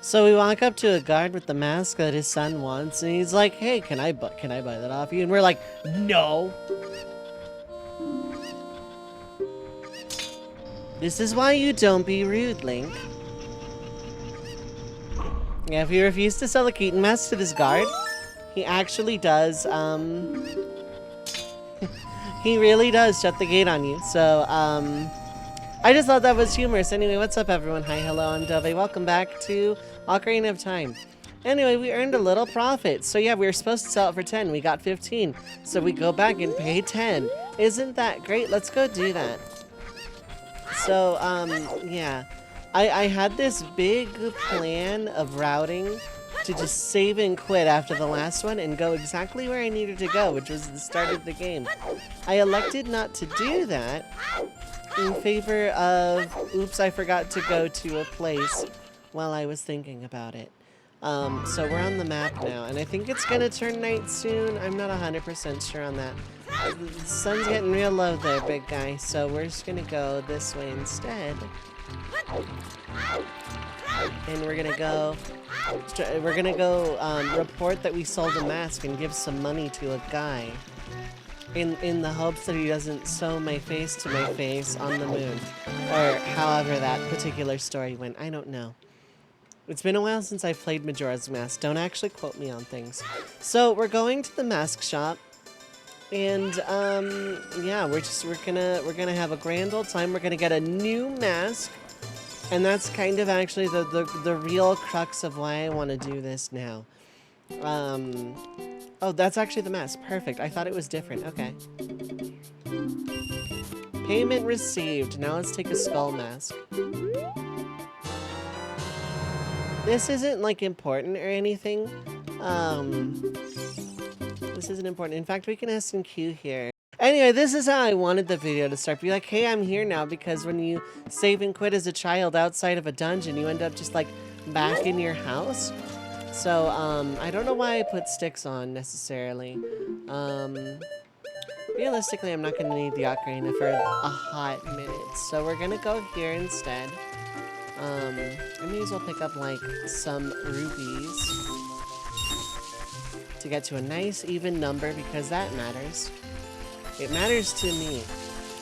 So we walk up to a guard with the mask that his son wants, and he's like, "Hey, can I buy that off you?" And we're like, "No." This is why you don't be rude, Link. Yeah, if you refuse to sell a Keaton mask to this guard, he actually does, he really does shut the gate on you. So, I just thought that was humorous. Anyway, what's up, everyone? Hi, hello, I'm Dove. Welcome back to Ocarina of Time. Anyway, we earned a little profit. So yeah, we were supposed to sell it for 10. We got 15. So we go back and pay 10. Isn't that great? Let's go do that. So, yeah. I had this big plan of routing to just save and quit after the last one and go exactly where I needed to go, which was the start of the game. I elected not to do that in favor of, oops, I forgot to go to a place while I was thinking about it. So we're on the map now, and I think it's gonna turn night soon. I'm not 100% sure on that. The sun's getting real low there, big guy, so we're just gonna go this way instead. And we're gonna go report that we sold a mask and give some money to a guy in the hopes that he doesn't sew my face to my face on the moon, or however that particular story went. I don't know. It's been a while since I've played Majora's Mask. Don't actually quote me on things. So we're going to the mask shop, and yeah, we're gonna have a grand old time. We're gonna get a new mask, and that's kind of actually the real crux of why I want to do this now. Oh, that's actually the mask. Perfect. I thought it was different. Okay. Payment received. Now let's take a skull mask. This isn't, like, important or anything. This isn't important. In fact, we can ask some Q here. Anyway, this is how I wanted the video to start. Be like, hey, I'm here now, because when you save and quit as a child outside of a dungeon, you end up just, like, back in your house. So, I don't know why I put sticks on, necessarily. Realistically, I'm not gonna need the ocarina for a hot minute. So we're gonna go here instead. I may as well pick up, like, some rubies to get to a nice even number, because that matters. It matters to me.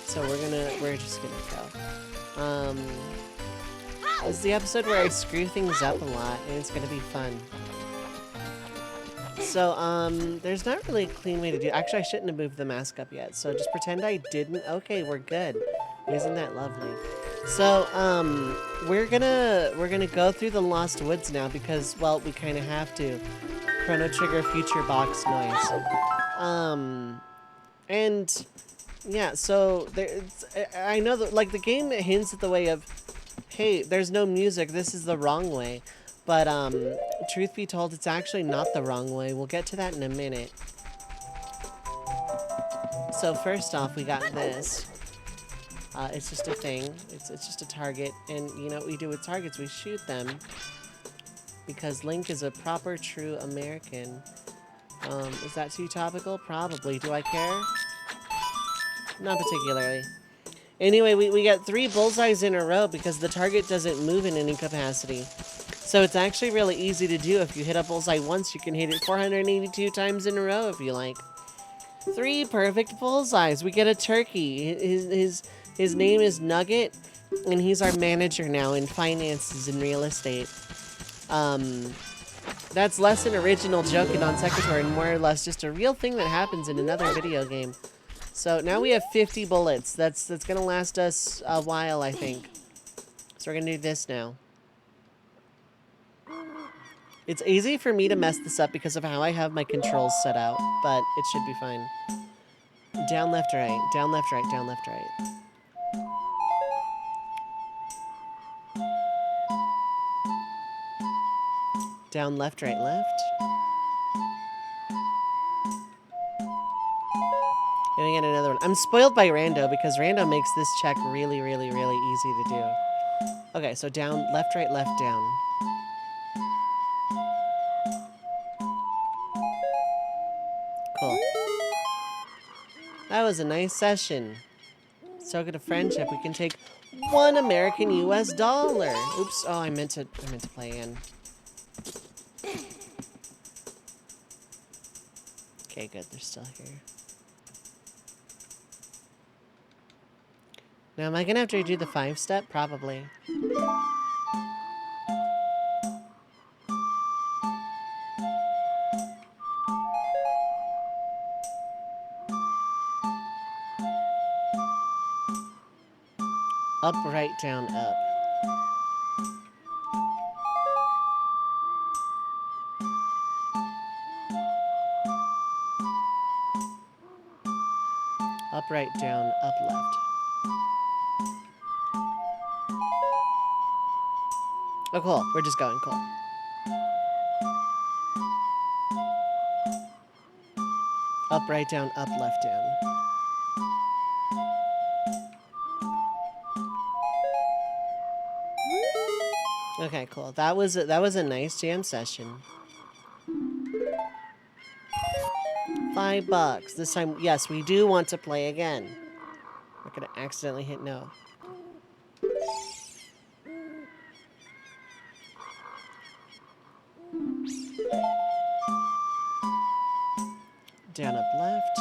So we're just gonna go. This is the episode where I screw things up a lot, and it's gonna be fun. So, there's not really a clean way to do it. Actually, I shouldn't have moved the mask up yet, so just pretend I didn't. Okay, we're good. Isn't that lovely? So, we're gonna go through the Lost Woods now because, well, we kind of have to. Chrono Trigger future box noise. And yeah, so I know that, like, the game hints at the way of, hey, there's no music, this is the wrong way. But, truth be told, it's actually not the wrong way. We'll get to that in a minute. So first off, we got this. It's just a thing. It's just a target. And you know what we do with targets? We shoot them. Because Link is a proper, true American. Is that too topical? Probably. Do I care? Not particularly. Anyway, we got 3 bullseyes in a row because the target doesn't move in any capacity. So it's actually really easy to do. If you hit a bullseye once, you can hit it 482 times in a row if you like. 3 perfect bullseyes. We get a turkey. His name is Nugget, and he's our manager now in finances and real estate. That's less an original joke and non sequitur and more or less just a real thing that happens in another video game. So now we have 50 bullets. That's gonna last us a while, I think. So we're gonna do this now. It's easy for me to mess this up because of how I have my controls set out, but it should be fine. Down, left, right. Down, left, right. Down, left, right. Down, left, right, left. And we get another one. I'm spoiled by Rando because Rando makes this check really, really, really easy to do. Okay, so down, left, right, left, down. Cool. That was a nice session. So good a friendship. We can take $1 American US dollar. Oops. Oh, I meant to play in. Okay, good. They're still here. Now, am I gonna have to redo the 5-step? Probably. Up, right, down, up. Up, right, down, up, left. Oh, cool. We're just going. Cool. Up, right, down, up, left, down. Okay, cool. That was a nice jam session. $5. This time, yes, we do want to play again. We're gonna accidentally hit no. Down, up, left.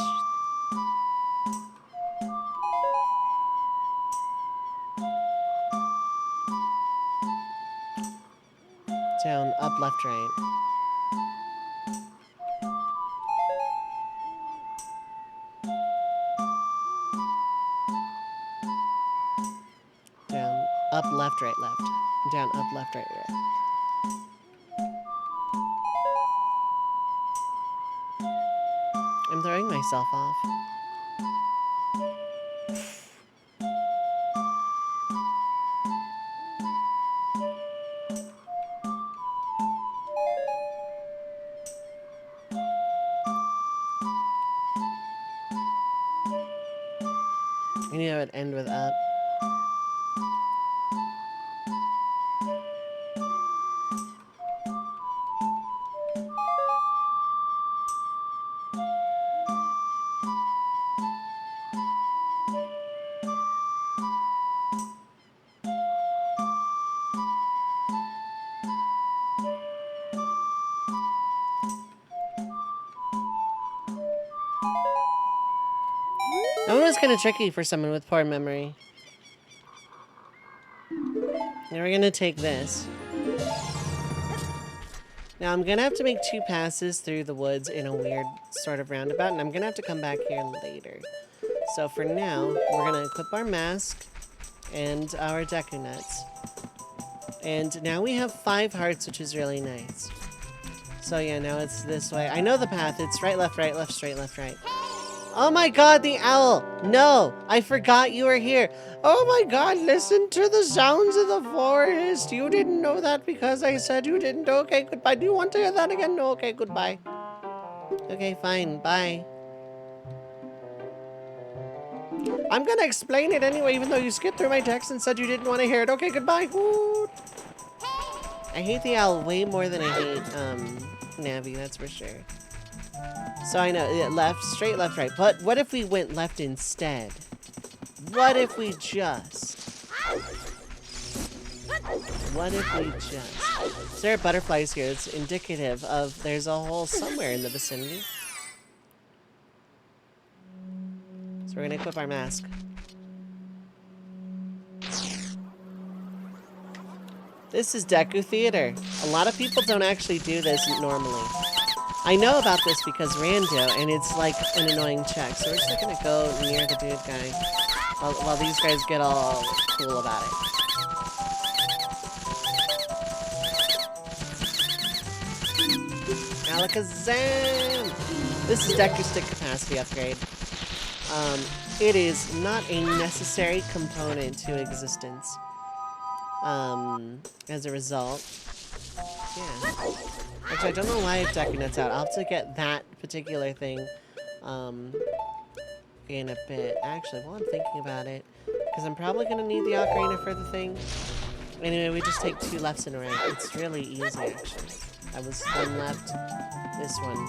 Down, up, left, right. Down, up, left, right, left. Down, up, left, right, right. I'm throwing myself off. I knew it would end with up. That one was kind of tricky for someone with poor memory. Now we're gonna take this. Now I'm gonna have to make 2 passes through the woods in a weird sort of roundabout, and I'm gonna have to come back here later. So for now, we're gonna equip our mask and our Deku Nuts. And now we have 5 hearts, which is really nice. So yeah, now it's this way. I know the path. It's right, left, straight, left, right. Oh my god, the owl! No! I forgot you were here. Oh my god, listen to the sounds of the forest. You didn't know that because I said you didn't. Okay, goodbye. Do you want to hear that again? No, okay, goodbye. Okay, fine. Bye. I'm gonna explain it anyway, even though you skipped through my text and said you didn't want to hear it. Okay, goodbye. Woo. I hate the owl way more than I hate, Navi, that's for sure. So I know, left, straight, left, right. But what if we went left instead? What if we just... What if we just... There are butterflies here. It's indicative of there's a hole somewhere in the vicinity. So we're gonna equip our mask. This is Deku Theater. A lot of people don't actually do this normally. I know about this because Rando, and it's like an annoying check. So we're just gonna go near the dude guy while these guys get all cool about it. Alakazam! This is Deku Stick Capacity Upgrade. It is not a necessary component to existence. As a result, yeah. Actually, I don't know why I have Deku Nuts out. I'll have to get that particular thing, in a bit. Actually, while I'm thinking about it, because I'm probably gonna need the Ocarina for the thing. Anyway, we just take 2 lefts and a right. It's really easy, actually. I was 1 left, this one.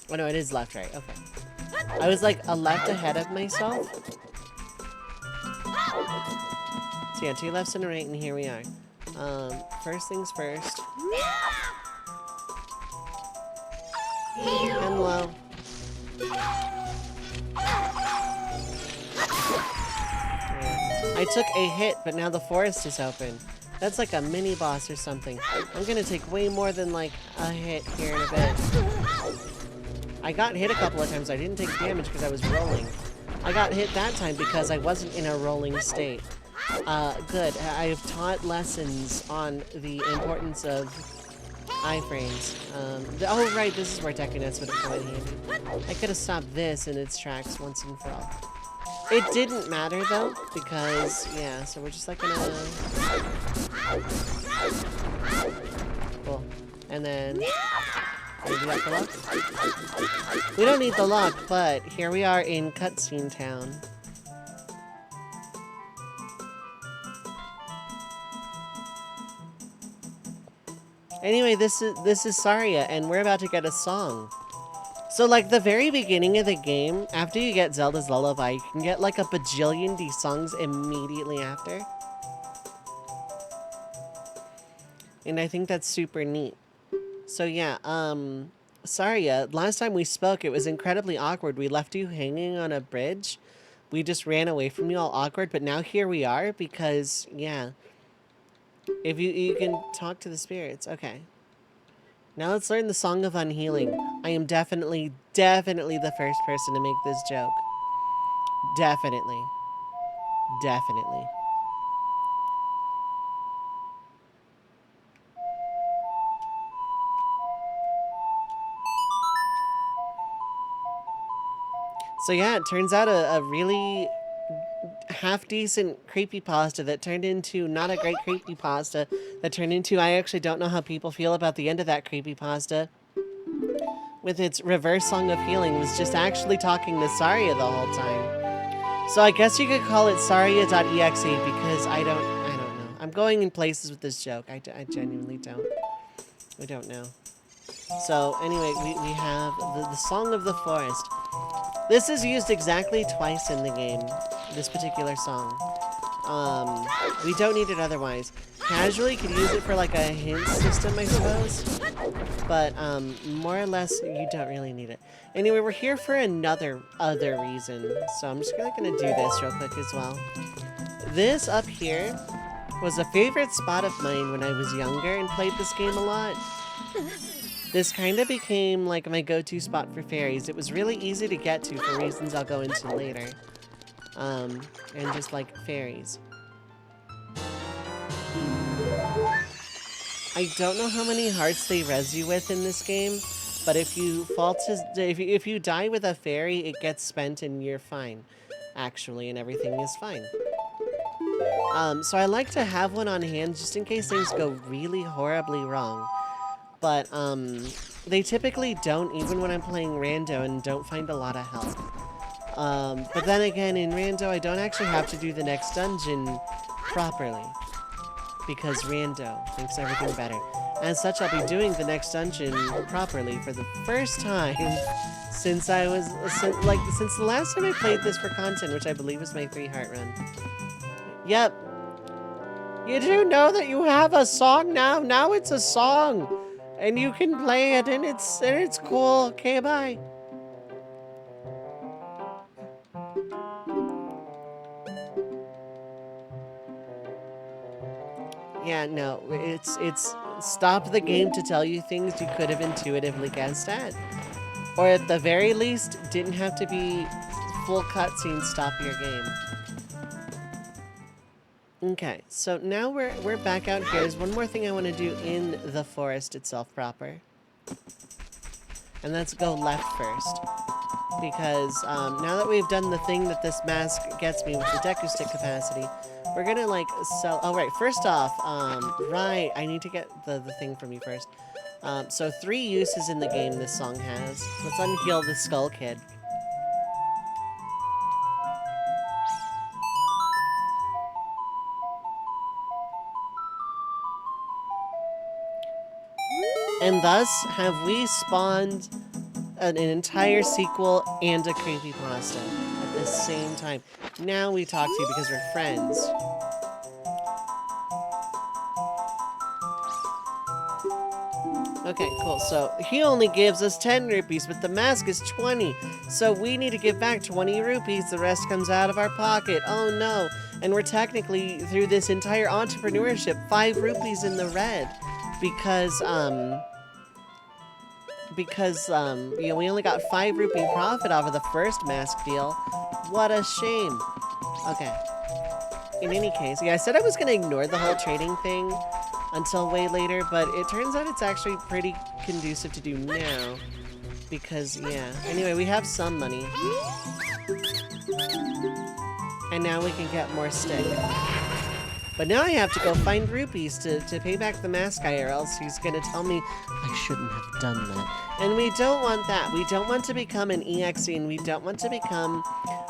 Oh no, it is left, right, okay. I was like a left ahead of myself. So yeah, 2 lefts and a right, and here we are. First things first. Hello. I took a hit, but now the forest is open. That's like a mini boss or something. I'm gonna take way more than like a hit here in a bit. I got hit a couple of times. I didn't take damage because I was rolling. I got hit that time because I wasn't in a rolling state. Good. I have taught lessons on the importance of iframes. Oh right, this is where Decadence would have come in handy. I could have stopped this in its tracks once and for all. It didn't matter though, because yeah, so we're just like gonna cool. And then maybe that for luck? We don't need the luck, but here we are in Cutscene Town. Anyway, this is Saria, and we're about to get a song. So, like, the very beginning of the game, after you get Zelda's Lullaby, you can get, like, a bajillion D songs immediately after. And I think that's super neat. So, yeah, Saria, last time we spoke, it was incredibly awkward. We left you hanging on a bridge. We just ran away from you all awkward, but now here we are because, yeah. If you can talk to the spirits, okay. Now let's learn the Song of Unhealing. I am definitely the first person to make this joke. Definitely. Definitely. So yeah, it turns out a really half-decent creepypasta that turned into not a great creepypasta that turned into I actually don't know how people feel about the end of that creepypasta with its reverse Song of Healing was just actually talking to Saria the whole time. So I guess you could call it Saria.exe because I don't know. I'm going in places with this joke. I genuinely don't. I don't know. So anyway, we have the Song of the Forest. This is used exactly twice in the game, this particular song. We don't need it otherwise. Casually, could use it for like a hint system, I suppose. But, more or less, you don't really need it. Anyway, we're here for other reason. So I'm just gonna do this real quick as well. This up here was a favorite spot of mine when I was younger and played this game a lot. This kind of became like my go-to spot for fairies. It was really easy to get to for reasons I'll go into later. And just like fairies. I don't know how many hearts they res you with in this game, but if you if you die with a fairy, it gets spent and you're fine, actually, and everything is fine. So I like to have one on hand just in case things go really horribly wrong. But, they typically don't, even when I'm playing Rando and don't find a lot of health. But then again, in Rando, I don't actually have to do the next dungeon properly. Because Rando makes everything better. As such, I'll be doing the next dungeon properly for the first time since since the last time I played this for content, which I believe was my 3-heart run. Yep. You do know that you have a song now? Now it's a song! And you can play it, and it's cool. Okay, bye. Yeah, no, it's stop the game to tell you things you could have intuitively guessed at. Or at the very least, didn't have to be full cutscene stop your game. Okay, so now we're back out here. There's one more thing I want to do in the forest itself proper. And let's go left first. Because now that we've done the thing that this mask gets me with the Deku Stick capacity, we're gonna like sell... Oh, right, first off, right, I need to get the thing from you first. So 3 uses in the game this song has. Let's unheal the Skull Kid. And thus have we spawned an entire sequel and a creepypasta at the same time. Now we talk to you because we're friends. Okay, cool. So he only gives us 10 rupees, but the mask is 20. So we need to give back 20 rupees. The rest comes out of our pocket. Oh no. And we're technically, through this entire entrepreneurship, 5 rupees in the red. Because, you know, we only got 5 rupee profit off of the first mask deal. What a shame. Okay. In any case, yeah, I said I was gonna ignore the whole trading thing until way later, but it turns out it's actually pretty conducive to do now. Because, yeah. Anyway, we have some money. And now we can get more stick. But now I have to go find rupees to pay back the mask guy, or else he's gonna tell me I shouldn't have done that. And we don't want that. We don't want to become an EXE, and we don't want to become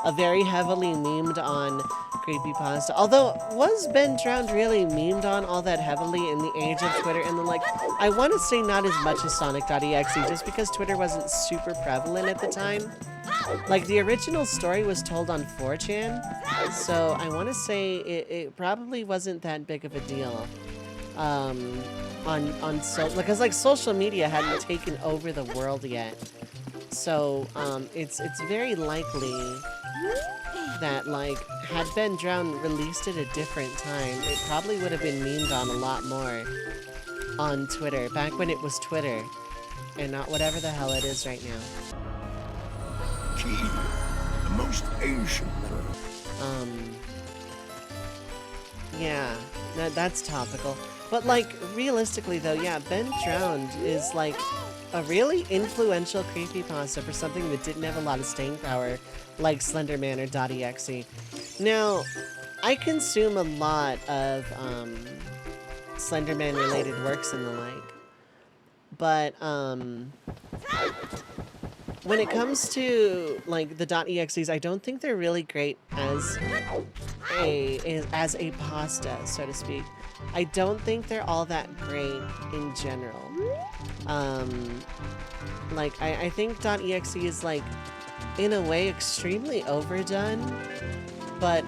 a very heavily memed on creepypasta. Although, was Ben Drowned really memed on all that heavily in the age of Twitter? And then, like, I want to say not as much as Sonic.exe, just because Twitter wasn't super prevalent at the time. Like, the original story was told on 4chan, so I want to say it probably wasn't that big of a deal. Because, like, social media hadn't taken over the world yet. So, it's very likely that, like, had Ben Drowned released at a different time, it probably would have been memed on a lot more on Twitter, back when it was Twitter, and not whatever the hell it is right now. Key, the most ancient pearl. Yeah, that's topical. But, like, realistically, though, yeah, Ben Drowned is, like, a really influential creepypasta for something that didn't have a lot of staying power, like Slenderman or .exe. Now, I consume a lot of, Slenderman-related works and the like. But, when it comes to, like, the .exes, I don't think they're really great as a pasta, so to speak. I don't think they're all that great in general. Like, I think .exe is, like, in a way, extremely overdone, but,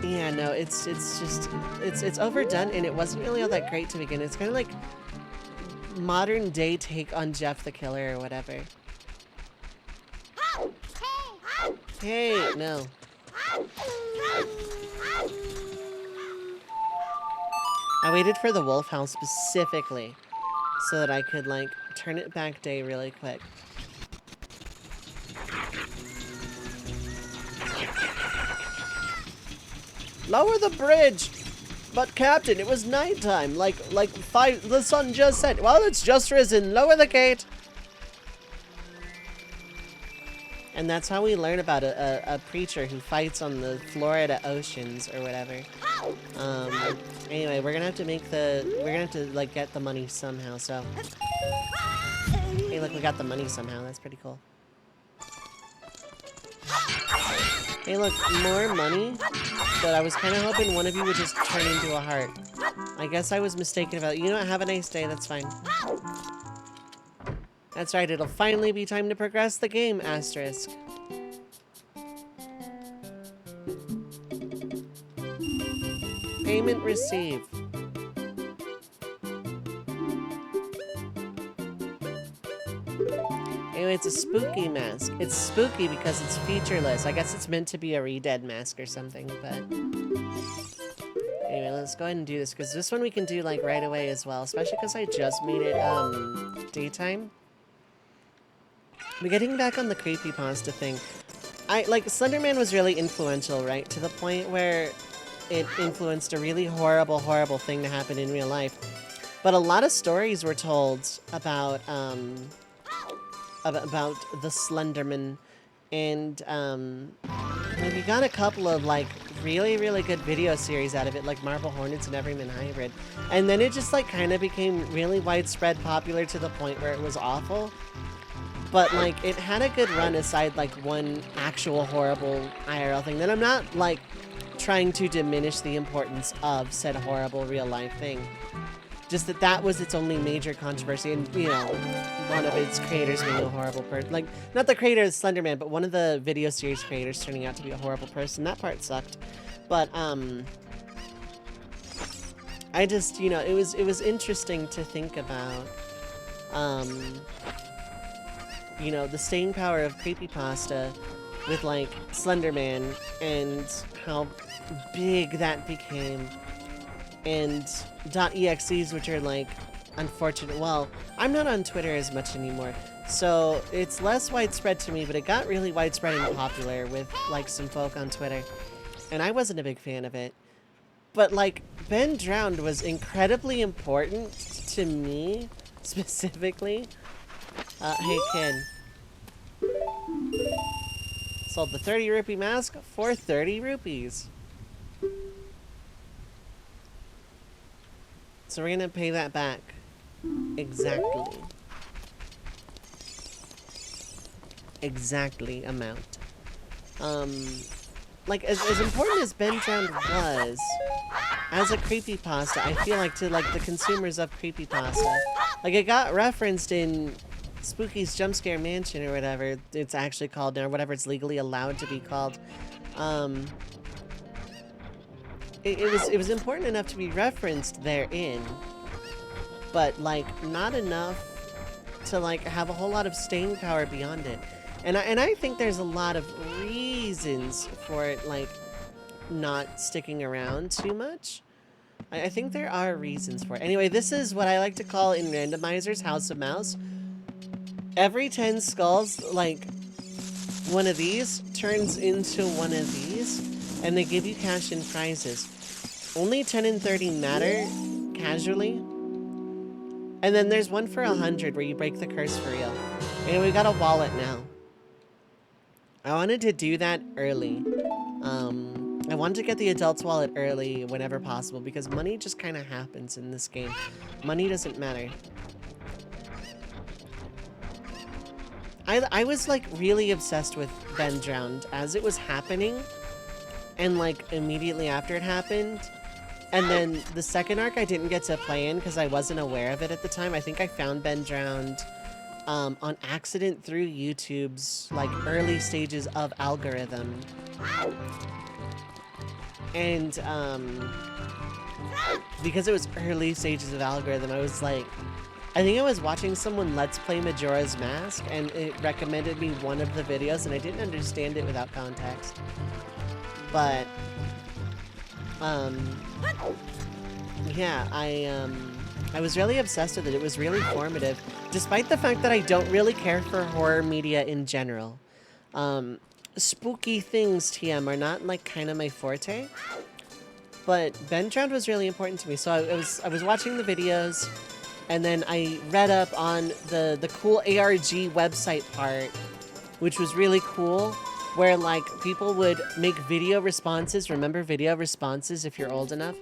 yeah, no, it's just, it's overdone, and it wasn't really all that great to begin. It's kind of like modern day take on Jeff the Killer or whatever. Hey, no. I waited for the wolf house specifically so that I could, like, turn it back day really quick. Lower the bridge! But Captain, it was nighttime, the sun just set. Well, it's just risen. Lower the gate. And that's how we learn about a preacher who fights on the Florida oceans or whatever. Anyway, we're gonna have to like get the money somehow, so. Hey, look, we got the money somehow. That's pretty cool. Hey, look, more money. But I was kind of hoping one of you would just turn into a heart. I guess I was mistaken about it. You know what? Have a nice day. That's fine. That's right. It'll finally be time to progress the game, asterisk. Payment received. Anyway, it's a spooky mask. It's spooky because it's featureless. I guess it's meant to be a re-dead mask or something, but... Anyway, let's go ahead and do this, because this one we can do, like, right away as well, especially because I just made it, daytime. But getting back on the creepypasta thing, Slenderman was really influential, right? To the point where it influenced a really horrible, horrible thing to happen in real life. But a lot of stories were told about the Slenderman, and we got a couple of, like, really, really good video series out of it, like Marble Hornets and Everyman Hybrid. And then it just, like, kind of became really widespread popular to the point where it was awful. But, like, it had a good run aside, like, one actual horrible IRL thing. Then I'm not, like, trying to diminish the importance of said horrible real-life thing. Just that was its only major controversy, and, you know, one of its creators being a horrible person. Like, not the creator of Slenderman, but one of the video series creators turning out to be a horrible person. That part sucked. But, I just, you know, it was interesting to think about, you know, the staying power of creepypasta with like Slenderman and how big that became, and .exes, which are like unfortunate. Well, I'm not on Twitter as much anymore, so it's less widespread to me, but it got really widespread and popular with like some folk on Twitter, and I wasn't a big fan of it. But like Ben Drowned was incredibly important to me specifically. Hey kid. Sold the 30 rupee mask for 30 rupees. So we're gonna pay that back. Exactly. Exactly amount. Like as important as Ben Drowned was, as a creepypasta, I feel like to like the consumers of creepypasta, like it got referenced in Spooky's Jump Scare Mansion or whatever it's actually called now, whatever it's legally allowed to be called. It was important enough to be referenced therein, but like not enough to like have a whole lot of staying power beyond it. And I think there's a lot of reasons for it like not sticking around too much. I think there are reasons for it. Anyway, this is what I like to call in randomizers House of Mouse. Every 10 skulls, like, one of these turns into one of these, and they give you cash and prizes. Only 10 and 30 matter, casually. And then there's one for 100 where you break the curse for real. And we got a wallet now. I wanted to do that early. I wanted to get the adult's wallet early whenever possible, because money just kind of happens in this game. Money doesn't matter. I was like really obsessed with Ben Drowned as it was happening, and like immediately after it happened. And then the second arc I didn't get to play in because I wasn't aware of it at the time. I think I found Ben Drowned on accident through YouTube's like early stages of algorithm. And because it was early stages of algorithm, I was like, I think I was watching someone Let's Play Majora's Mask, and it recommended me one of the videos, and I didn't understand it without context. But, yeah, I was really obsessed with it. It was really formative, despite the fact that I don't really care for horror media in general. Spooky things, TM, are not, like, kind of my forte. But Ben Drowned was really important to me, so I was watching the videos, and then I read up on the cool ARG website part, which was really cool, where like people would make video responses. Remember video responses if you're old enough?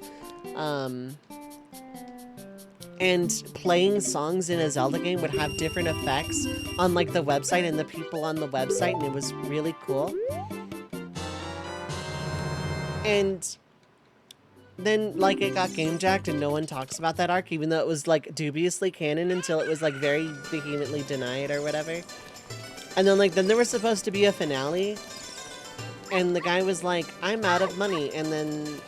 And playing songs in a Zelda game would have different effects on like the website and the people on the website, and it was really cool. And then, like, it got game jacked and no one talks about that arc, even though it was, like, dubiously canon until it was, like, very vehemently denied or whatever. And then, like, then there was supposed to be a finale, and the guy was like, I'm out of money, and then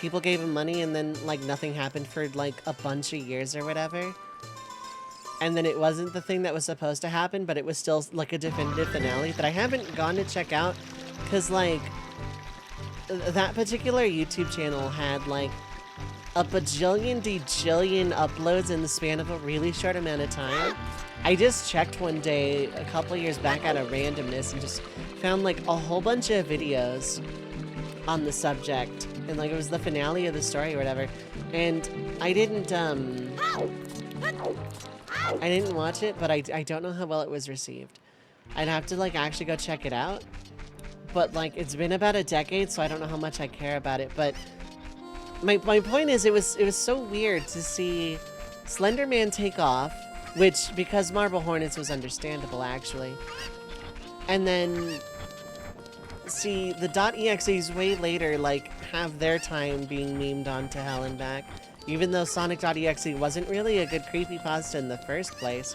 people gave him money, and then, like, nothing happened for, like, a bunch of years or whatever. And then it wasn't the thing that was supposed to happen, but it was still, like, a definitive finale that I haven't gone to check out, because, like, that particular YouTube channel had like a bajillion dejillion uploads in the span of a really short amount of time. I just checked one day a couple years back out of randomness and just found like a whole bunch of videos on the subject, and like it was the finale of the story or whatever. And I didn't watch it, but I don't know how well it was received. I'd have to like actually go check it out. But, like, it's been about a decade, so I don't know how much I care about it. But my point is, it was so weird to see Slenderman take off, which, because Marble Hornets was understandable, actually. And then see the .exes way later, like, have their time being memed onto hell and back. Even though Sonic.exe wasn't really a good creepypasta in the first place.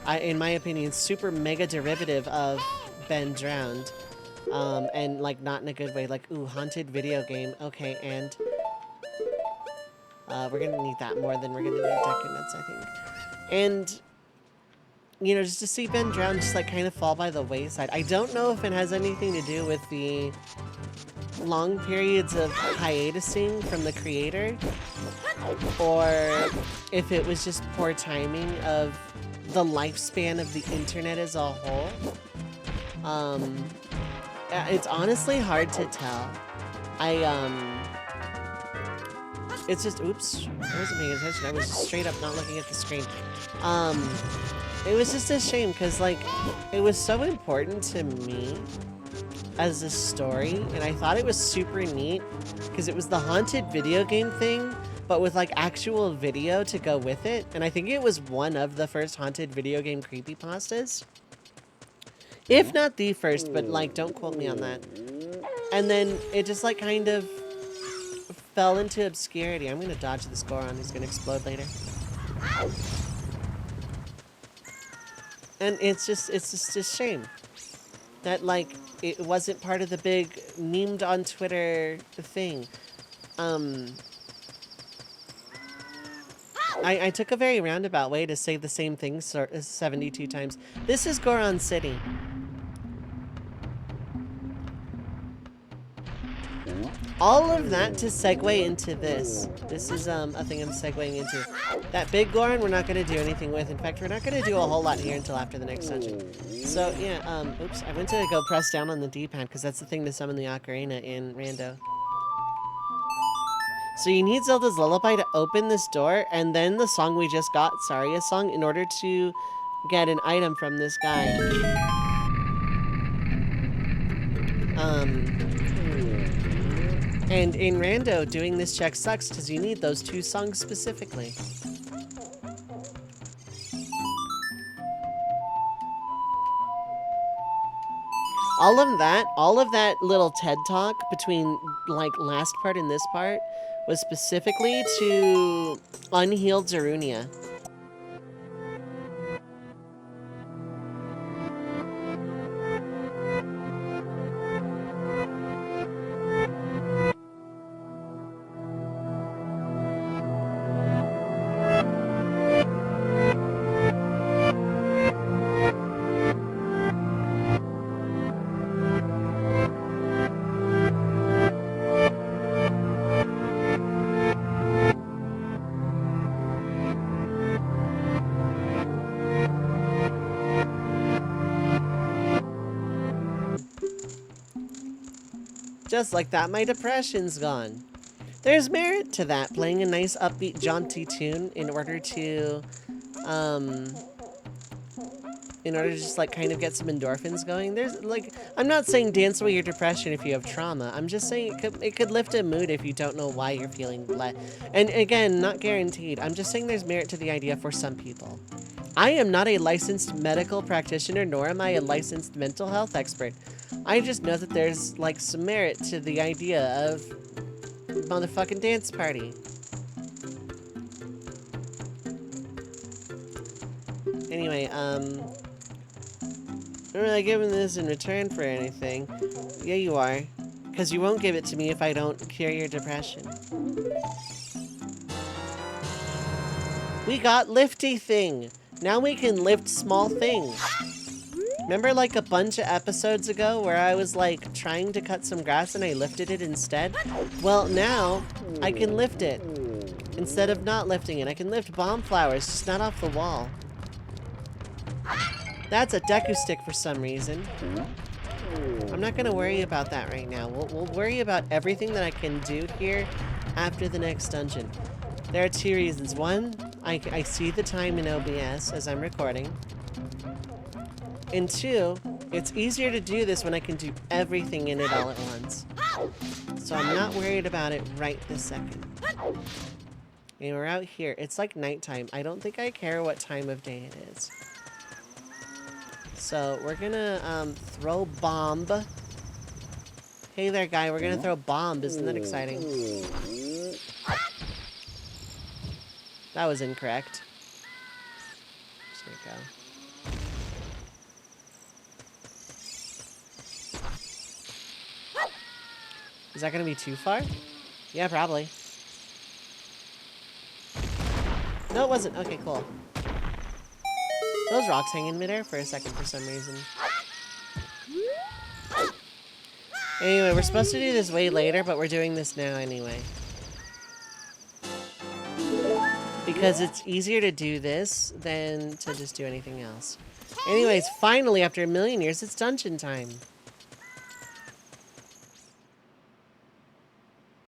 In my opinion, super mega derivative of Ben Drowned. And like not in a good way, like, ooh, haunted video game, okay, and We're gonna need that more than we're gonna need Deku Nuts, I think. And, you know, just to see Ben Drown just like kind of fall by the wayside. I don't know if it has anything to do with the long periods of hiatusing from the creator, or if it was just poor timing of the lifespan of the internet as a whole. It's honestly hard to tell. It's just, oops, I wasn't paying attention. I was just straight up not looking at the screen. It was just a shame because, like, it was so important to me as a story, and I thought it was super neat because it was the haunted video game thing, but with like actual video to go with it. And I think it was one of the first haunted video game creepypastas, if not the first, but like don't quote me on that. And then it just like kind of fell into obscurity. I'm gonna dodge this Goron who's gonna explode later. And it's just a shame that like it wasn't part of the big memed on Twitter thing. I took a very roundabout way to say the same thing 72 times. This is Goron City. All of that to segue into this. This is a thing I'm segueing into. That big Goron we're not going to do anything with. In fact, we're not going to do a whole lot here until after the next dungeon. So yeah, oops, I went to go press down on the D-pad because that's the thing to summon the Ocarina in Rando. So you need Zelda's Lullaby to open this door, and then the song we just got, Saria's song, in order to get an item from this guy. And in Rando, doing this check sucks because you need those two songs specifically. All of that little TED talk between like last part and this part was specifically to unhealed Zarunia. Just like that, my depression's gone. There's merit to that, playing a nice upbeat jaunty tune in order to just like kind of get some endorphins going. There's like, I'm not saying dance away your depression if you have trauma. I'm just saying it could lift a mood if you don't know why you're feeling and again, not guaranteed. I'm just saying there's merit to the idea for some people. I am not a licensed medical practitioner, nor am I a licensed mental health expert. I just know that there's like some merit to the idea of motherfucking dance party. Anyway, I'm really giving this in return for anything. Yeah, you are. Because you won't give it to me if I don't cure your depression. We got Lifty Thing. Now we can lift small things. Remember like a bunch of episodes ago where I was like trying to cut some grass and I lifted it instead? Well, now I can lift it. Instead of not lifting it, I can lift bomb flowers, just not off the wall. That's a Deku stick for some reason. I'm not gonna worry about that right now. We'll worry about everything that I can do here after the next dungeon. There are two reasons. One, I see the time in OBS as I'm recording. And two, it's easier to do this when I can do everything in it all at once. So I'm not worried about it right this second. And we're out here. It's like nighttime. I don't think I care what time of day it is. So we're gonna throw bomb. Hey there, guy. We're gonna throw bomb. Isn't that exciting? That was incorrect. Just there we go. Is that gonna be too far? Yeah, probably. No, it wasn't. Okay, cool. Those rocks hang in midair for a second for some reason. Anyway, we're supposed to do this way later, but we're doing this now anyway. Because it's easier to do this than to just do anything else. Anyways, finally, after a million years, it's dungeon time.